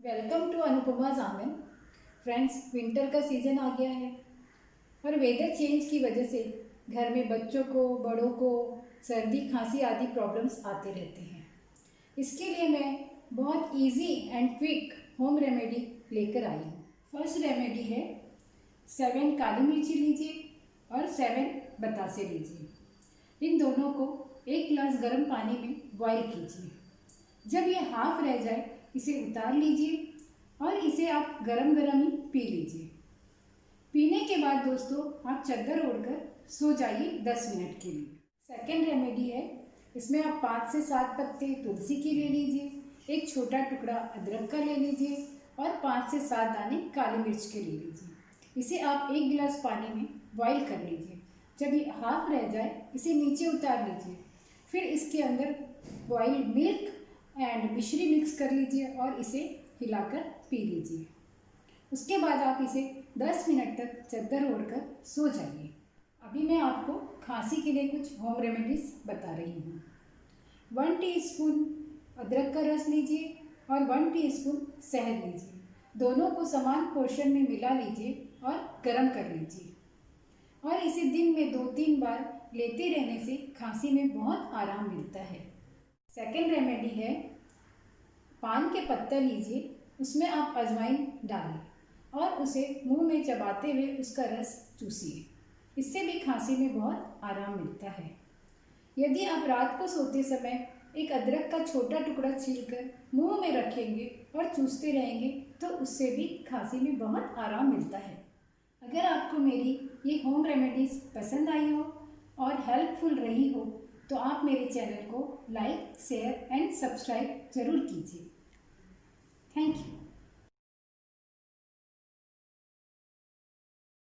Welcome to अनुपमा's आंगन। Friends, winter का season आ गया है और वेदर चेंज की वजह से घर में बच्चों को, बड़ों को सर्दी, खांसी आदि प्रॉब्लम्स आते रहते हैं। इसके लिए मैं बहुत easy and quick home remedy लेकर आई हूँ। फर्स्ट रेमेडी है 7 काली मिर्ची लीजिए और 7 बतासे लीजिए। इन दोनों को एक गिलास गर्म पानी में बॉईल कीजिए। जब ये हाफ रह जाए इसे उतार लीजिए और इसे आप गरम गरम ही पी लीजिए। पीने के बाद दोस्तों आप चादर ओढ़कर सो जाइए 10 मिनट के लिए। सेकेंड रेमेडी है, इसमें आप 5 से 7 पत्ते तुलसी के ले लीजिए, एक छोटा टुकड़ा अदरक का ले लीजिए और 5 से 7 दाने काली मिर्च के ले लीजिए। इसे आप एक गिलास पानी में बॉईल कर लीजिए। जब ये हाफ रह जाए इसे नीचे उतार लीजिए। फिर इसके अंदर बॉइल्ड मिल्क एंड मिश्री मिक्स कर लीजिए और इसे हिलाकर पी लीजिए। उसके बाद आप इसे 10 मिनट तक चादर ओढ़कर सो जाइए। अभी मैं आपको खांसी के लिए कुछ होम रेमेडीज़ बता रही हूँ। 1 टीस्पून अदरक का रस लीजिए और 1 टीस्पून शहद लीजिए। दोनों को समान पोर्शन में मिला लीजिए और गर्म कर लीजिए और इसे दिन में 2-3 बार लेते रहने से खांसी में बहुत आराम मिलता है। सेकेंड रेमेडी है, पान के पत्ता लीजिए, उसमें आप अजवाइन डालें और उसे मुंह में चबाते हुए उसका रस चूसिए। इससे भी खांसी में बहुत आराम मिलता है। यदि आप रात को सोते समय एक अदरक का छोटा टुकड़ा छीलकर मुंह में रखेंगे और चूसते रहेंगे तो उससे भी खांसी में बहुत आराम मिलता है। अगर आपको मेरी ये होम रेमेडीज़ पसंद आई हो और हेल्पफुल रही हो तो आप मेरे चैनल को लाइक, शेयर एंड सब्सक्राइब ज़रूर कीजिए। Thank you.